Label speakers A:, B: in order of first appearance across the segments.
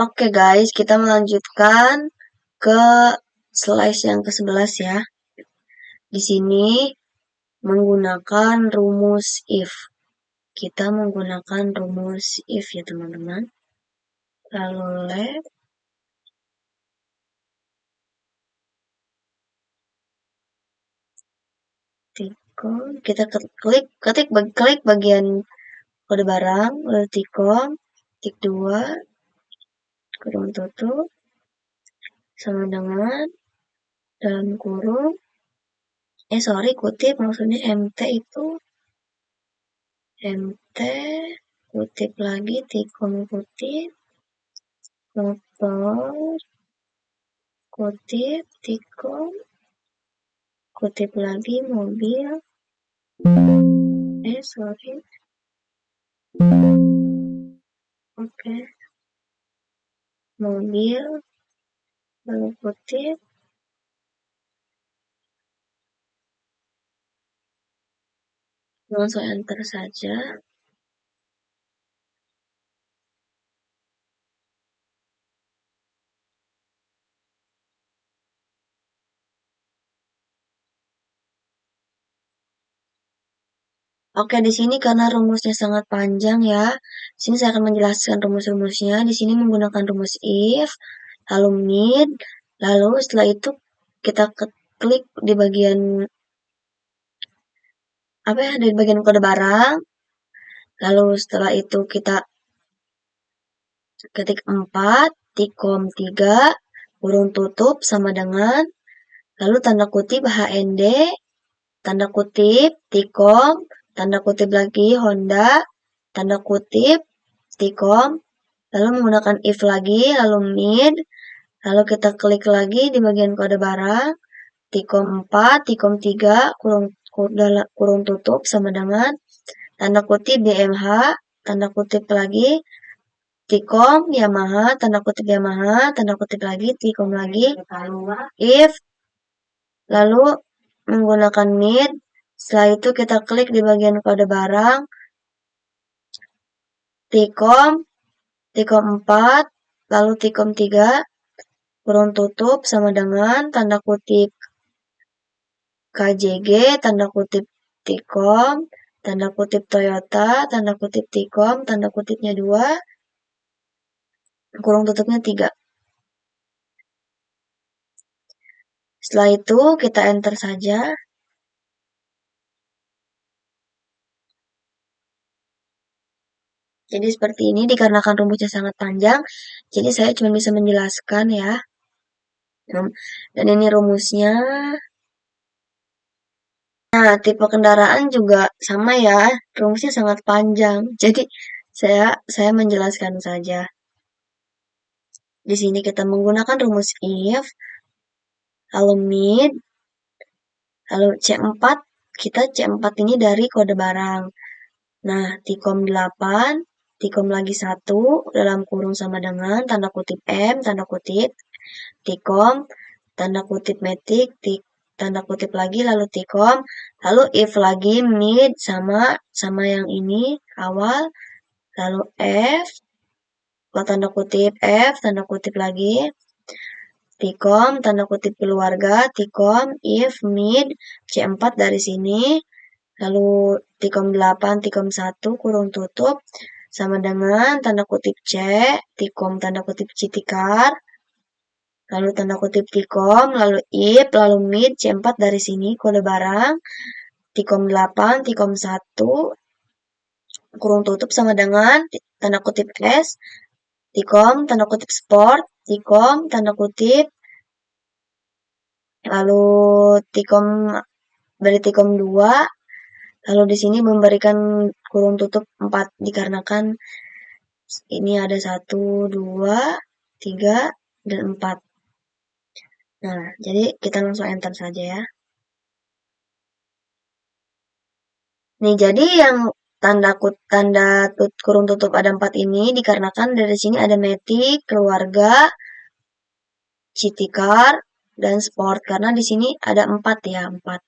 A: Oke guys, kita melanjutkan ke slide yang ke-11 ya. Di sini menggunakan rumus if. Kita menggunakan rumus if ya teman-teman. Lalu let tikom, kita klik bagian kode barang, lalu tikom, tik 2, kurung tutup, sama dengan dalam kurung, kutip, maksudnya mt itu mt, kutip lagi, tikom kutip, motor, kutip, tikom, kutip lagi, mobil, oke, mobil, lalu kutip, langsung enter saja. Oke, di sini karena rumusnya sangat panjang ya. Di sini saya akan menjelaskan rumus-rumusnya. Di sini menggunakan rumus if, lalu mid, lalu setelah itu kita klik di bagian di bagian kode barang. Lalu setelah itu kita ketik 4, tikom 3, kurung tutup sama dengan, lalu tanda kutip HND, tanda kutip tikom, tanda kutip lagi Honda, tanda kutip tikom, lalu menggunakan if lagi, lalu mid, lalu kita klik lagi di bagian kode barang, tikom 4, tikom 3, kurung tutup sama dengan, tanda kutip DMH, tanda kutip lagi, tikom Yamaha, tanda kutip Yamaha, tanda kutip lagi, tikom lagi, if, lalu menggunakan mid, setelah itu kita klik di bagian kode barang, tikom 4, lalu tikom 3, kurung tutup sama dengan tanda kutip KJG, tanda kutip tikom, tanda kutip Toyota, tanda kutip tikom, tanda kutipnya 2, kurung tutupnya 3. Setelah itu kita enter saja. Jadi seperti ini dikarenakan rumusnya sangat panjang, jadi saya cuma bisa menjelaskan ya. Dan ini rumusnya. Nah, tipe kendaraan juga sama ya, rumusnya sangat panjang. Jadi saya menjelaskan saja. Di sini kita menggunakan rumus if, lalu mid, lalu C4, kita C4 ini dari kode barang. Nah, tikom 8, tikom lagi 1, dalam kurung sama dengan, tanda kutip M, tanda kutip, tikom, tanda kutip metik, tanda kutip lagi, lalu tikom, lalu if lagi, mid, sama yang ini, awal, lalu F, tanda kutip F, tanda kutip lagi, tikom, tanda kutip keluarga, tikom, if, mid, C4 dari sini, lalu tikom 8, tikom 1, kurung tutup, sama dengan tanda kutip C, tikom tanda kutip citikar, lalu tanda kutip tikom, lalu if, lalu mid, C4 dari sini, kode barang, tikom 8, tikom 1, kurung tutup sama dengan tanda kutip S, tikom, tanda kutip sport, tikom, tanda kutip, lalu tikom dari tikom 2, lalu di sini memberikan kurung tutup 4 dikarenakan ini ada 1, 2, 3, dan 4. Nah, jadi kita langsung enter saja ya. Nih, jadi yang kurung tutup ada 4 ini dikarenakan dari sini ada metik, keluarga, citikar, dan sport. Karena di sini ada 4 ya, 4.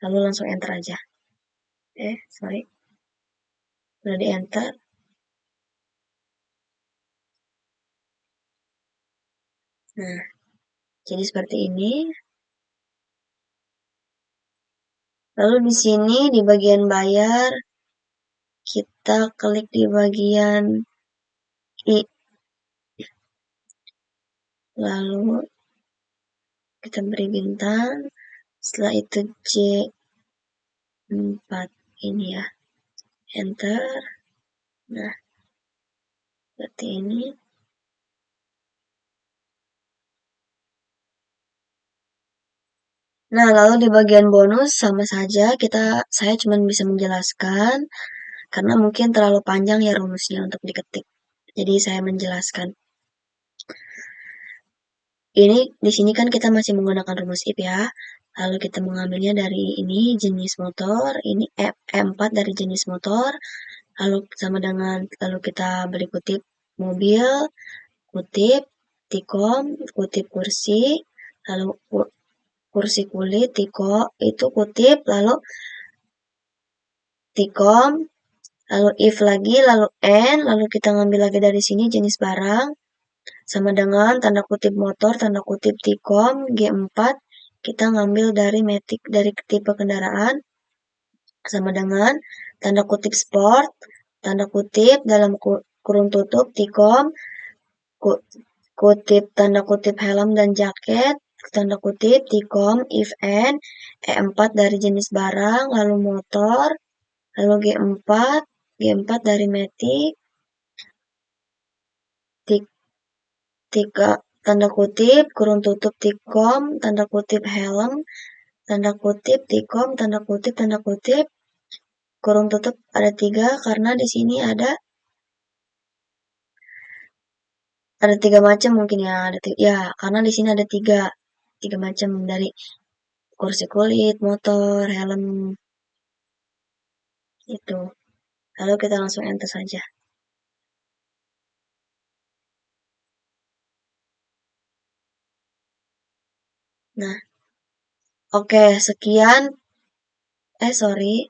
A: Lalu langsung enter aja. Sorry. Udah di enter. Nah, jadi seperti ini. Lalu di sini di bagian bayar, kita klik di bagian I. Lalu kita beri bintang. Setelah itu C4 ini ya. Enter. Nah, seperti ini. Nah, lalu di bagian bonus sama saja saya cuma bisa menjelaskan karena mungkin terlalu panjang ya rumusnya untuk diketik. Jadi saya menjelaskan. Ini di sini kan kita masih menggunakan rumus if ya. Lalu kita mengambilnya dari ini jenis motor, ini E4 dari jenis motor, lalu sama dengan lalu kita beri kutip mobil, kutip tikom, kutip kursi, lalu kursi kulit, itu kutip, lalu tikom, lalu if lagi, lalu n, lalu kita ngambil lagi dari sini jenis barang, sama dengan tanda kutip motor, tanda kutip tikom, G4, kita ngambil dari metik, dari tipe kendaraan, sama dengan tanda kutip sport, tanda kutip dalam kurung tutup tikom, kutip tanda kutip helm dan jaket, tanda kutip tikom, if n, E4 dari jenis barang, lalu motor, lalu G4 dari metik, tiga tanda kutip, kurung tutup tikom, tanda kutip helm, tanda kutip tikom, tanda kutip, kurung tutup ada 3 karena di sini ada 3 macam mungkin ya, ya karena di sini ada 3 macam dari kursi kulit, motor, helm itu. Lalu kita langsung enter saja. Nah, oke, sekian. Sorry.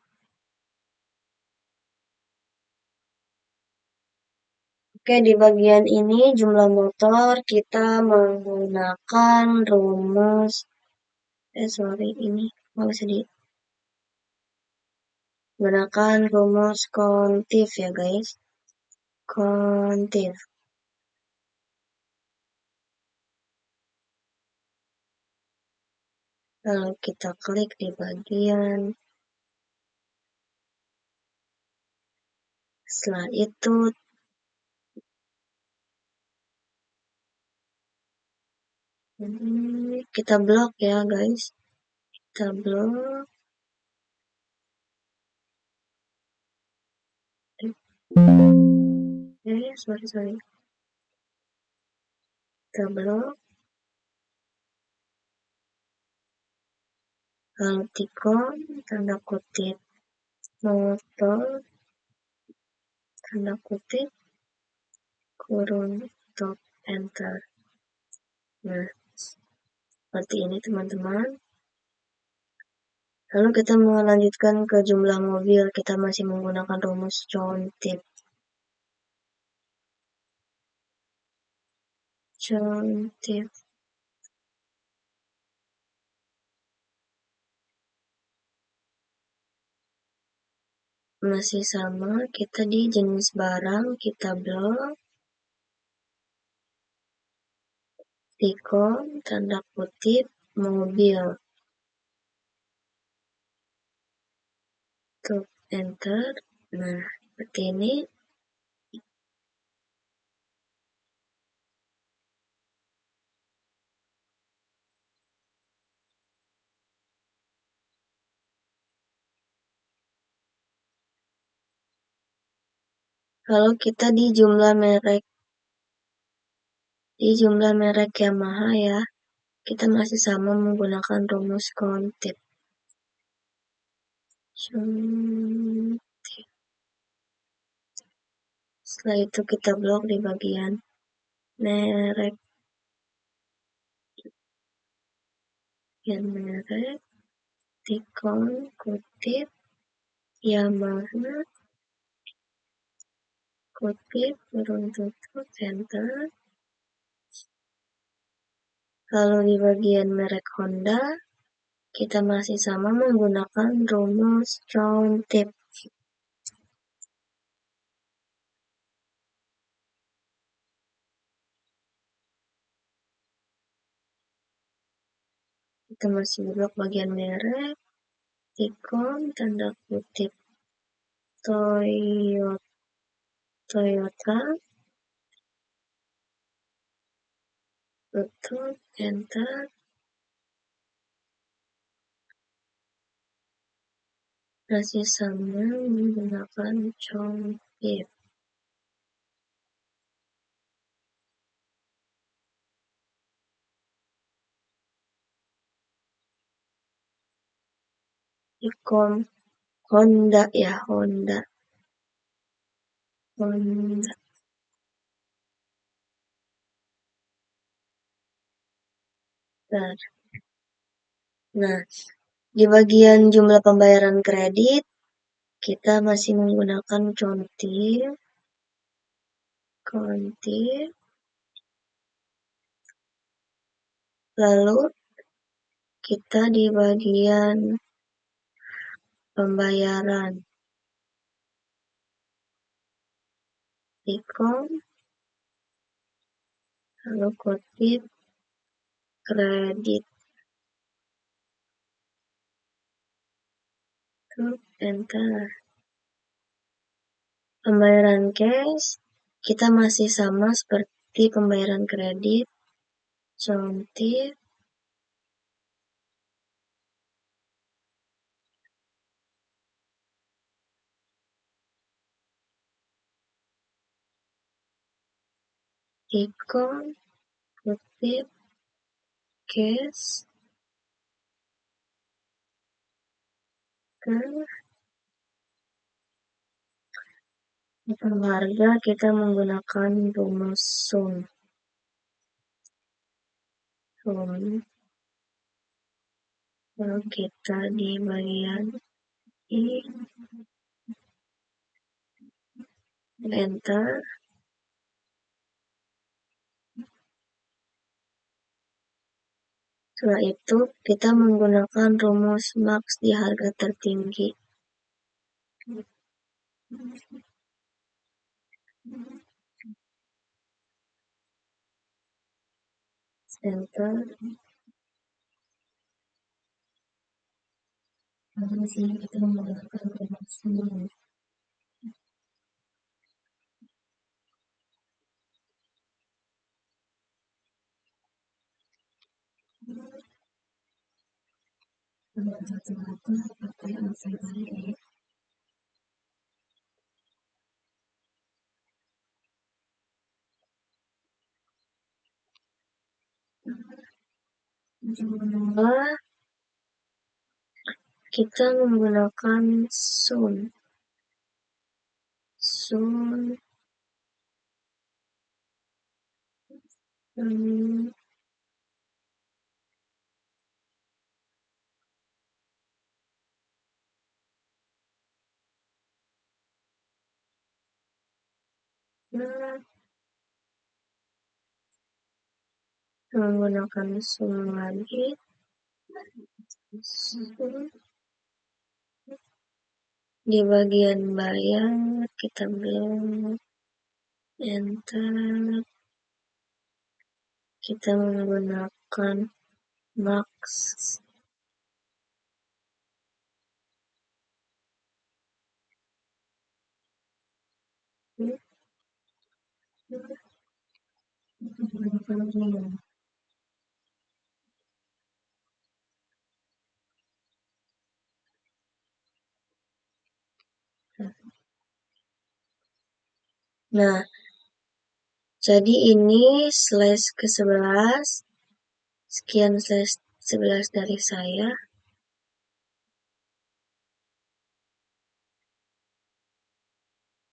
A: Oke, di bagian ini jumlah motor kita menggunakan rumus. Sorry, ini nggak bisa gunakan rumus kontif ya guys. Kontif. Lalu kita klik di bagian. Setelah itu kita blok ya guys. Kita blok. Sorry. Kita blok. Lalu tikom, tanda kutip motor, tanda kutip kurung top enter. Nah, seperti ini teman-teman. Lalu kita melanjutkan ke jumlah mobil. Kita masih menggunakan rumus contip. Contip. Masih sama, kita di jenis barang, kita blok. Tikom, tanda kutip, mobil. Top enter. Nah, seperti ini. Kalau kita di jumlah merek Yamaha ya, kita masih sama menggunakan rumus kontip. Setelah itu kita blok di bagian merek, tikom, kutip, Yamaha, kutip, kurung tutup, enter. Lalu di bagian merek Honda, kita masih sama menggunakan rumus round tip. Kita masih blok bagian merek, Tikon, tanda kutip Toyota, tutup, enter, masih sama menggunakan congkip. Tikon, Honda ya, Honda. Nah, di bagian jumlah pembayaran kredit, kita masih menggunakan kontir, lalu kita di bagian pembayaran, Tikon, lalu kutip kredit, enter. Pembayaran cash, kita masih sama seperti pembayaran kredit, contir, Tikon, kutip, cash, harga kita menggunakan rumus sum. Lalu kita di bagian I, enter. Setelah itu kita menggunakan rumus max di harga tertinggi. Enter. Lalu di sini kita menggunakan rumus min. Kedua, kita menggunakan sum. Menggunakan sum lagi. Di bagian bayar kita belum enter. Kita menggunakan max. Nah, jadi ini slash ke-11. Sekian slash 11 dari saya.